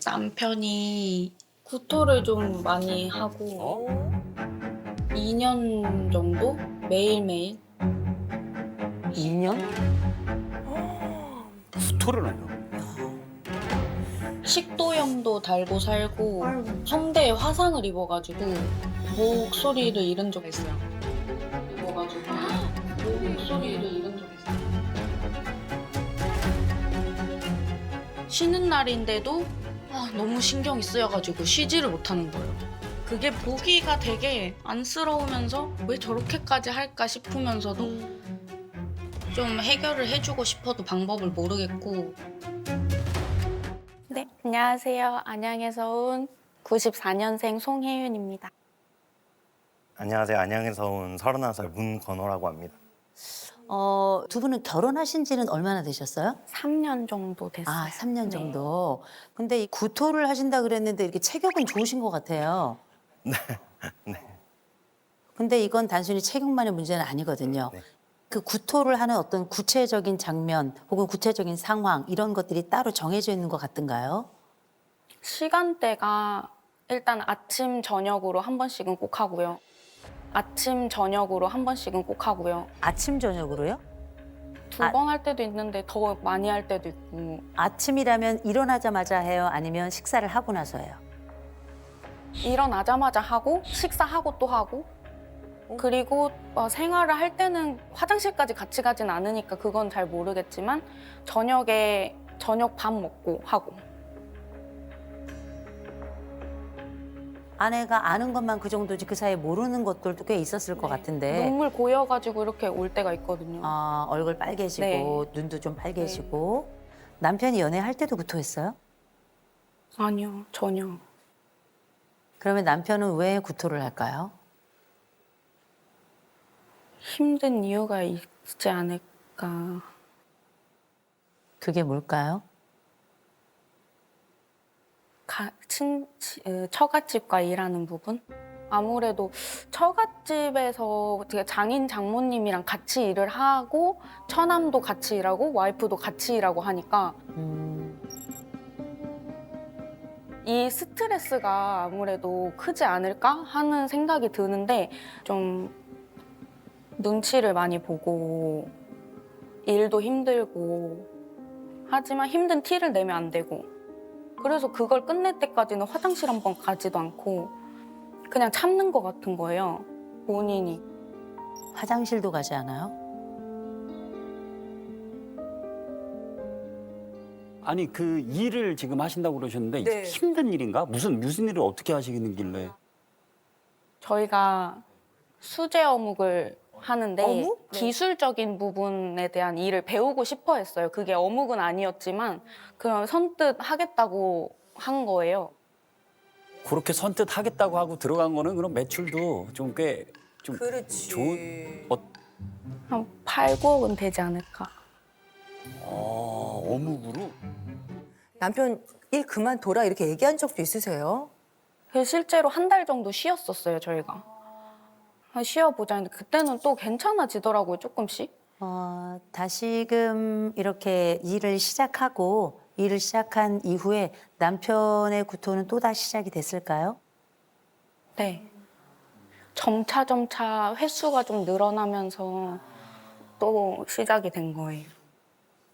남편이 구토를 좀 많이 하고 2년 정도 매일매일 2년? 구토를 하죠. 식도염도 달고 살고 성대에 화상을 입어가지고 목소리를 잃은 적 있어요. 목소리를 잃은 적 있어요. 쉬는 날인데도 너무 신경이 쓰여가지고 쉬지를 못하는 거예요. 그게 보기가 되게 안쓰러우면서 왜 저렇게까지 할까 싶으면서도 좀 해결을 해주고 싶어도 방법을 모르겠고. 네, 안녕하세요. 안양에서 온 94년생 송혜윤입니다. 안녕하세요. 안양에서 온 31살 문건호라고 합니다. 두 분은 결혼하신 지는 얼마나 되셨어요? 3년 정도 됐어요. 아, 3년 네. 정도. 근데 이 구토를 하신다 그랬는데 이렇게 체격은 좋으신 것 같아요. 네. 근데 이건 단순히 체격만의 문제는 아니거든요. 네. 그 구토를 하는 어떤 구체적인 장면 혹은 구체적인 상황 이런 것들이 따로 정해져 있는 것 같은가요? 시간대가 일단 아침, 저녁으로 한 번씩은 꼭 하고요. 아침, 저녁으로 한 번씩은 꼭 하고요. 아침 저녁으로요? 두 아. 번 할 때도 있는데 더 많이 할 때도 있고. 아침이라면 일어나자마자 해요? 아니면 식사를 하고 나서 해요? 일어나자마자 하고 식사하고 또 하고 그리고 생활을 할 때는 화장실까지 같이 가진 않으니까 그건 잘 모르겠지만 저녁에 저녁 밥 먹고 하고. 아내가 아는 것만 그 정도지 그 사이에 모르는 것들도 꽤 있었을 것 같은데 눈물 고여가지고 이렇게 올 때가 있거든요. 얼굴 빨개지고 네. 눈도 좀 빨개지고 남편이 연애할 때도 구토했어요? 아니요, 전혀. 그러면 남편은 왜 구토를 할까요? 힘든 이유가 있지 않을까. 그게 뭘까요? 처갓집과 일하는 부분? 아무래도 처갓집에서 되게 장인 장모님이랑 같이 일을 하고 처남도 같이 일하고 와이프도 같이 일하고 하니까 이 스트레스가 아무래도 크지 않을까 하는 생각이 드는데 좀 눈치를 많이 보고 일도 힘들고 하지만 힘든 티를 내면 안 되고 그래서 그걸 끝낼 때까지는 화장실 한 번 가지도 않고 그냥 참는 것 같은 거예요, 본인이. 화장실도 가지 않아요? 아니 그 일을 지금 하신다고 그러셨는데 네. 힘든 일인가? 무슨 일을 어떻게 하시는 길래? 저희가 수제 어묵을 하는데 어묵? 네. 기술적인 부분에 대한 일을 배우고 싶어 했어요. 그게 어묵은 아니었지만 그냥 선뜻 하겠다고 한 거예요. 그렇게 선뜻 하겠다고 하고 들어간 거는 그럼 매출도 좀 꽤 좀 그렇지. 좋은 한 8, 9억은 되지 않을까. 어묵으로? 남편 일 그만둬라 이렇게 얘기한 적도 있으세요? 그래서 실제로 한 달 정도 쉬었었어요, 저희가. 쉬어보자 했는데 그때는 또 괜찮아지더라고요, 조금씩. 다시금 이렇게 일을 시작한 이후에 남편의 구토는 또다시 시작이 됐을까요? 네. 점차 횟수가 좀 늘어나면서 또 시작이 된 거예요.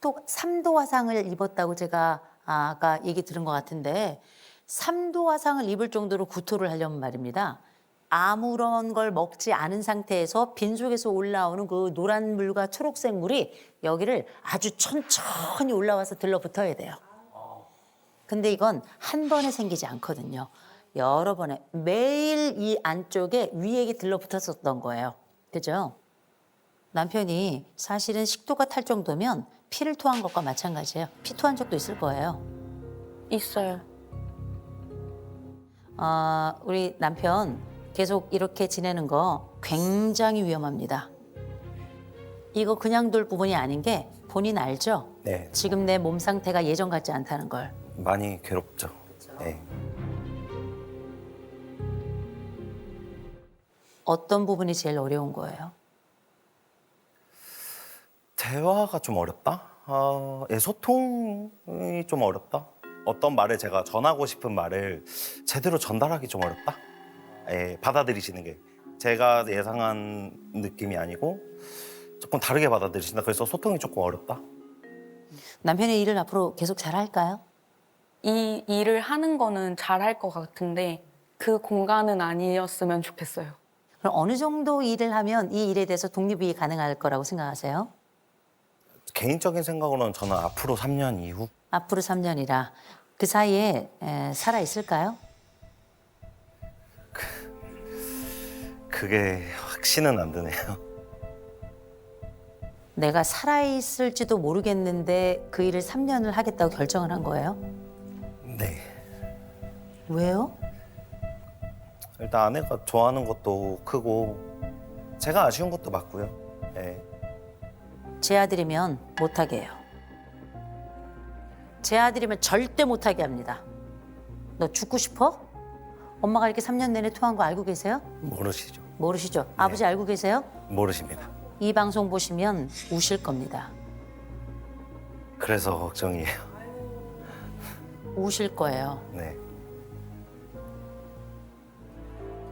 또 3도 화상을 입었다고 제가 아까 얘기 들은 것 같은데 3도 화상을 입을 정도로 구토를 하려면 말입니다. 아무런 걸 먹지 않은 상태에서 빈속에서 올라오는 그 노란 물과 초록색 물이 여기를 아주 천천히 올라와서 들러붙어야 돼요. 근데 이건 한 번에 생기지 않거든요. 여러 번에 매일 이 안쪽에 위액이 들러붙었었던 거예요. 그죠? 남편이 사실은 식도가 탈 정도면 피를 토한 것과 마찬가지예요. 피 토한 적도 있을 거예요. 있어요. 우리 남편 계속 이렇게 지내는 거 굉장히 위험합니다. 이거 그냥 둘 부분이 아닌 게 본인 알죠? 네. 지금 내 몸 상태가 예전 같지 않다는 걸. 많이 괴롭죠. 네. 어떤 부분이 제일 어려운 거예요? 대화가 좀 어렵다? 소통이 좀 어렵다? 어떤 말을 제가 전하고 싶은 말을 제대로 전달하기 좀 어렵다. 예, 받아들이시는 게 제가 예상한 느낌이 아니고 조금 다르게 받아들이신다. 그래서 소통이 조금 어렵다. 남편의 일을 앞으로 계속 잘할까요? 이 일을 하는 거는 잘할 것 같은데 그 공간은 아니었으면 좋겠어요. 그럼 어느 정도 일을 하면 이 일에 대해서 독립이 가능할 거라고 생각하세요? 개인적인 생각으로는 저는 앞으로 3년 이후 앞으로 3년이라 그 사이에 살아 있을까요? 그게 확신은 안 드네요. 내가 살아 있을지도 모르겠는데 그 일을 3년을 하겠다고 결정을 한 거예요? 네. 왜요? 일단 아내가 좋아하는 것도 크고 제가 아쉬운 것도 맞고요. 예. 제 아들이면 못하게 해요. 제 아들이면 절대 못하게 합니다. 너 죽고 싶어? 엄마가 이렇게 3년 내내 토한 거 알고 계세요? 모르시죠? 모르시죠? 아버지 알고 계세요? 모르십니다. 이 방송 보시면 우실 겁니다. 그래서 걱정이에요. 우실 거예요. 네.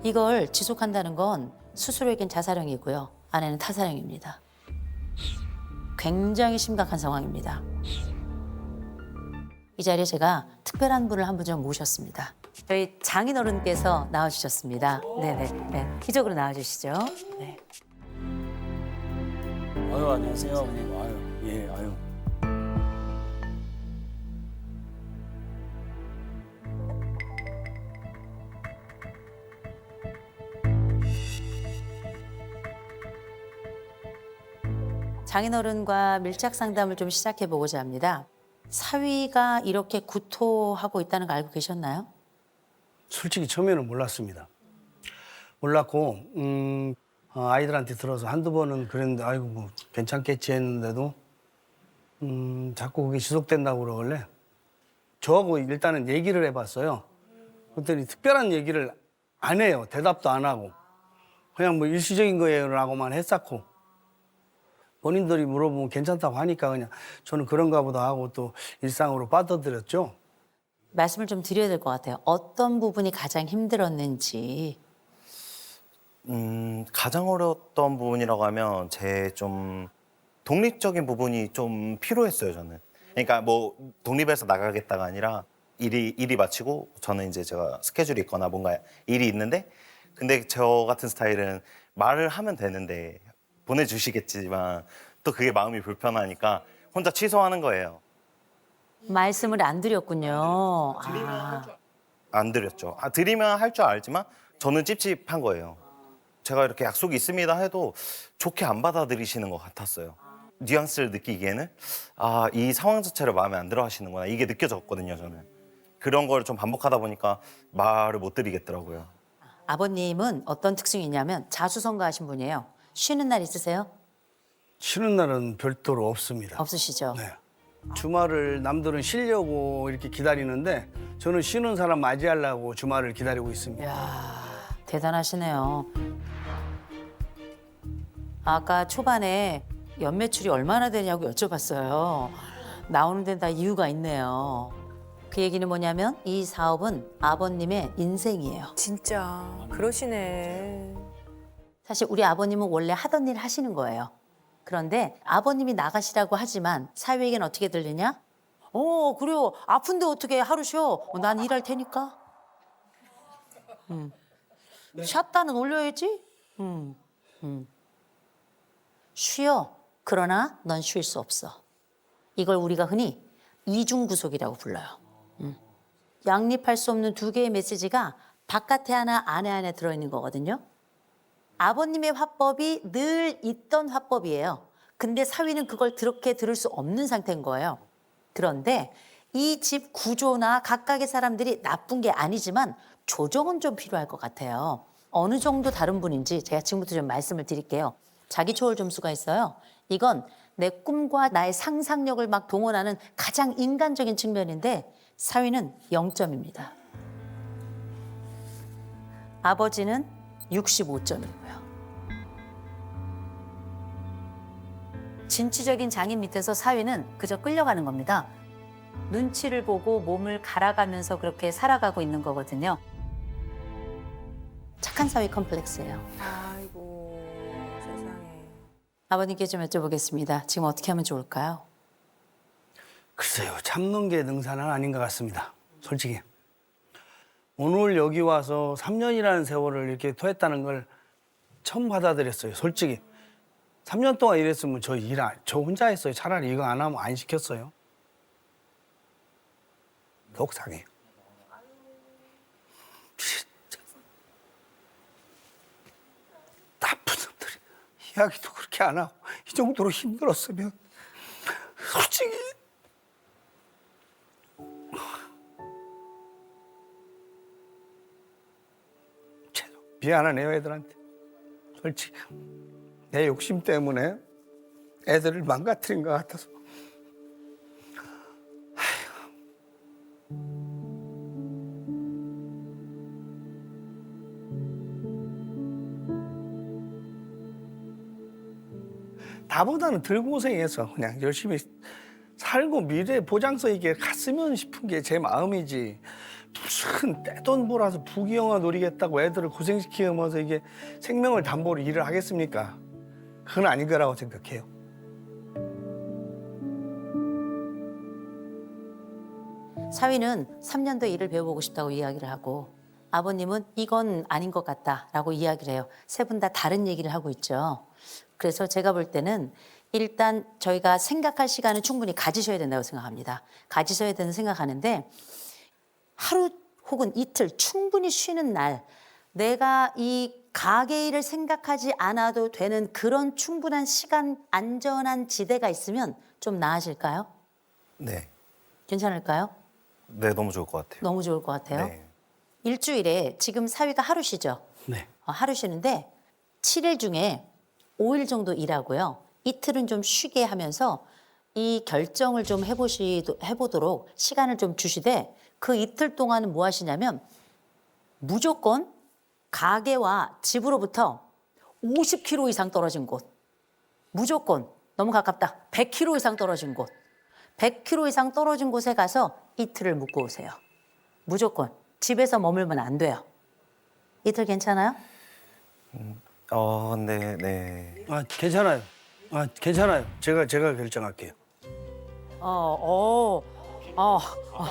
이걸 지속한다는 건 스스로에겐 자살행위고요. 아내는 타살행위입니다. 굉장히 심각한 상황입니다. 이 자리에 제가 특별한 분을 한 분 좀 모셨습니다. 저희 장인어른께서 나와주셨습니다. 네네. 네. 이쪽으로 나와주시죠. 네. 아유, 안녕하세요, 어머님. 아유, 예, 아유. 장인어른과 밀착 상담을 좀 시작해 보고자 합니다. 사위가 이렇게 구토하고 있다는 거 알고 계셨나요? 솔직히 처음에는 몰랐습니다. 몰랐고 아이들한테 들어서 한두 번은 그랬는데 아이고 뭐 괜찮겠지 했는데도 자꾸 그게 지속된다고 그러길래 저하고 일단은 얘기를 해봤어요. 그랬더니 특별한 얘기를 안 해요. 대답도 안 하고 그냥 뭐 일시적인 거예요라고만 했었고 본인들이 물어보면 괜찮다고 하니까 그냥 저는 그런가 보다 하고 또 일상으로 빠져들였죠. 말씀을 좀 드려야 될 것 같아요. 어떤 부분이 가장 힘들었는지. 가장 어려웠던 부분이라고 하면 제 좀 독립적인 부분이 좀 필요했어요, 저는. 그러니까 뭐 독립해서 나가겠다가 아니라 일이 마치고 저는 이제 제가 스케줄이 있거나 뭔가 일이 있는데 근데 저 같은 스타일은 말을 하면 되는데 보내주시겠지만 또 그게 마음이 불편하니까 혼자 취소하는 거예요. 말씀을 안 드렸군요. 안 드렸죠. 드리면 할 줄 알지만 저는 찝찝한 거예요. 제가 이렇게 약속이 있습니다 해도 좋게 안 받아들이시는 것 같았어요. 뉘앙스를 느끼기에는 이 상황 자체를 마음에 안 들어 하시는구나 이게 느껴졌거든요, 저는. 그런 걸 좀 반복하다 보니까 말을 못 드리겠더라고요. 아버님은 어떤 특징이 있냐면 자수성가하신 분이에요. 쉬는 날 있으세요? 쉬는 날은 별도로 없습니다. 없으시죠? 네. 주말을 남들은 쉬려고 이렇게 기다리는데 저는 쉬는 사람 맞이하려고 주말을 기다리고 있습니다. 이야, 대단하시네요. 아까 초반에 연매출이 얼마나 되냐고 여쭤봤어요. 나오는 데는 다 이유가 있네요. 그 얘기는 뭐냐면 이 사업은 아버님의 인생이에요. 진짜 그러시네. 사실 우리 아버님은 원래 하던 일 하시는 거예요. 그런데 아버님이 나가시라고 하지만 사위에겐 어떻게 들리냐? 그래요. 아픈데 어떻게 하루 쉬어? 난 일할 테니까. 쉬었다는 올려야지. 쉬어. 그러나 넌 쉴 수 없어. 이걸 우리가 흔히 이중구속이라고 불러요. 양립할 수 없는 두 개의 메시지가 바깥에 하나 안에 하나 들어있는 거거든요. 아버님의 화법이 늘 있던 화법이에요. 근데 사위는 그걸 그렇게 들을 수 없는 상태인 거예요. 그런데 이 집 구조나 각각의 사람들이 나쁜 게 아니지만 조정은 좀 필요할 것 같아요. 어느 정도 다른 분인지 제가 지금부터 좀 말씀을 드릴게요. 자기 초월 점수가 있어요. 이건 내 꿈과 나의 상상력을 막 동원하는 가장 인간적인 측면인데 사위는 0점입니다. 아버지는 65점이고요. 진취적인 장인 밑에서 사위는 그저 끌려가는 겁니다. 눈치를 보고 몸을 갈아가면서 그렇게 살아가고 있는 거거든요. 착한 사위 컴플렉스예요. 아이고 세상에. 아버님께 좀 여쭤보겠습니다. 지금 어떻게 하면 좋을까요? 글쎄요, 참는 게 능사는 아닌 것 같습니다. 솔직히. 오늘 여기 와서 3년이라는 세월을 이렇게 토했다는 걸 처음 받아들였어요. 솔직히. 3년 동안 일했으면 저 혼자 했어요. 차라리 이거 안 하면 안 시켰어요. 속상해요. 진짜. 나쁜 놈들이 이야기도 그렇게 안 하고 이 정도로 힘들었으면 솔직히 미안하네요, 애들한테. 솔직히 내 욕심 때문에 애들을 망가뜨린 것 같아서. 나보다는 덜 고생해서 그냥 열심히 살고 미래 보장서 있게 갔으면 싶은 게 제 마음이지. 무슨 떼돈 벌어서 부귀영화 노리겠다고 애들을 고생시키면서 이게 생명을 담보로 일을 하겠습니까? 그건 아닌 거라고 생각해요. 사위는 3년 더 일을 배워보고 싶다고 이야기를 하고 아버님은 이건 아닌 것 같다라고 이야기를 해요. 세 분 다 다른 얘기를 하고 있죠. 그래서 제가 볼 때는 일단 저희가 생각할 시간은 충분히 가지셔야 된다고 생각합니다. 가지셔야 된다고 생각하는데 하루 혹은 이틀 충분히 쉬는 날 내가 이 가게 일을 생각하지 않아도 되는 그런 충분한 시간, 안전한 지대가 있으면 좀 나아질까요? 네. 괜찮을까요? 네, 너무 좋을 것 같아요. 너무 좋을 것 같아요. 네. 일주일에 지금 사위가 하루 쉬죠? 네. 하루 쉬는데 7일 중에 5일 정도 일하고요. 이틀은 좀 쉬게 하면서 이 결정을 좀 해보도록 시간을 좀 주시되 그 이틀 동안은 뭐 하시냐면 무조건 가게와 집으로부터 50km 이상 떨어진 곳, 무조건 너무 가깝다. 100km 이상 떨어진 곳, 100km 이상 떨어진 곳에 가서 이틀을 묵고 오세요. 무조건 집에서 머물면 안 돼요. 이틀 괜찮아요? 네, 네. 아, 괜찮아요. 아, 괜찮아요. 제가 결정할게요.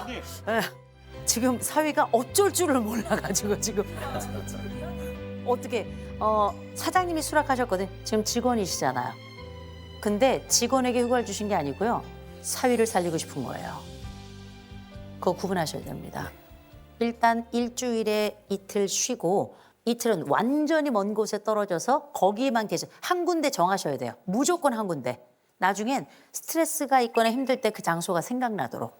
예. 지금 사위가 어쩔 줄을 몰라가지고 지금 어떻게 사장님이 수락하셨거든. 지금 직원이시잖아요. 근데 직원에게 휴가를 주신 게 아니고요. 사위를 살리고 싶은 거예요. 그거 구분하셔야 됩니다. 일단 일주일에 이틀 쉬고 이틀은 완전히 먼 곳에 떨어져서 거기에만 계셔. 한 군데 정하셔야 돼요. 무조건 한 군데. 나중엔 스트레스가 있거나 힘들 때 그 장소가 생각나도록.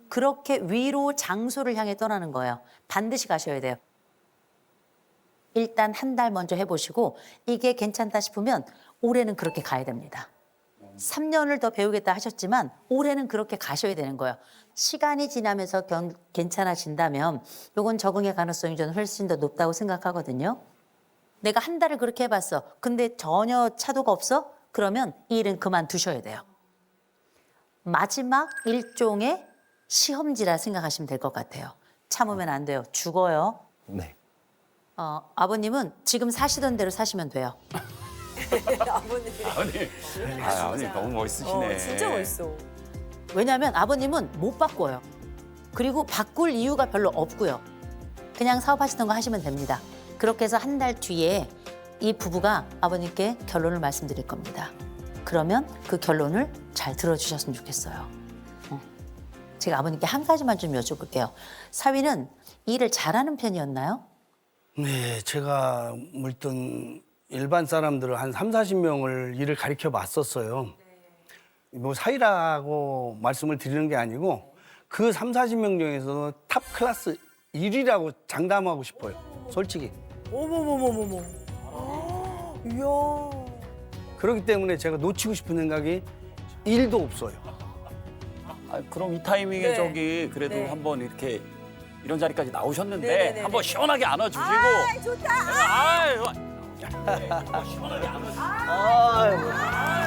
그렇게 위로 장소를 향해 떠나는 거예요. 반드시 가셔야 돼요. 일단 한 달 먼저 해보시고 이게 괜찮다 싶으면 올해는 그렇게 가야 됩니다. 3년을 더 배우겠다 하셨지만 올해는 그렇게 가셔야 되는 거예요. 시간이 지나면서 괜찮아진다면 이건 적응의 가능성이 저는 훨씬 더 높다고 생각하거든요. 내가 한 달을 그렇게 해봤어. 근데 전혀 차도가 없어? 그러면 이 일은 그만두셔야 돼요. 마지막 일종의 시험지라 생각하시면 될 것 같아요. 참으면 안 돼요. 죽어요. 네. 아버님은 지금 사시던 대로 사시면 돼요. 아버님 너무 멋있으시네. 진짜 멋있어. 왜냐하면 아버님은 못 바꿔요. 그리고 바꿀 이유가 별로 없고요. 그냥 사업하시던 거 하시면 됩니다. 그렇게 해서 한 달 뒤에 이 부부가 아버님께 결론을 말씀드릴 겁니다. 그러면 그 결론을 잘 들어주셨으면 좋겠어요. 제가 아버님께 한 가지만 좀 여쭤볼게요. 사위는 일을 잘하는 편이었나요? 네, 제가 물론 일반 사람들을 한 3, 40명을 일을 가르쳐 봤었어요. 뭐 사이라고 말씀을 드리는 게 아니고 그 3, 40명 중에서도 탑 클래스 1위라고 장담하고 싶어요. 솔직히. 어머머머머머. 이야. 그렇기 때문에 제가 놓치고 싶은 생각이 1도 없어요. 아, 그럼 이 타이밍에 네. 저기 그래도 네. 한번 이렇게 이런 자리까지 나오셨는데 네네네네. 한번 시원하게 안아주시고. 아, 좋다. 아유, 아유.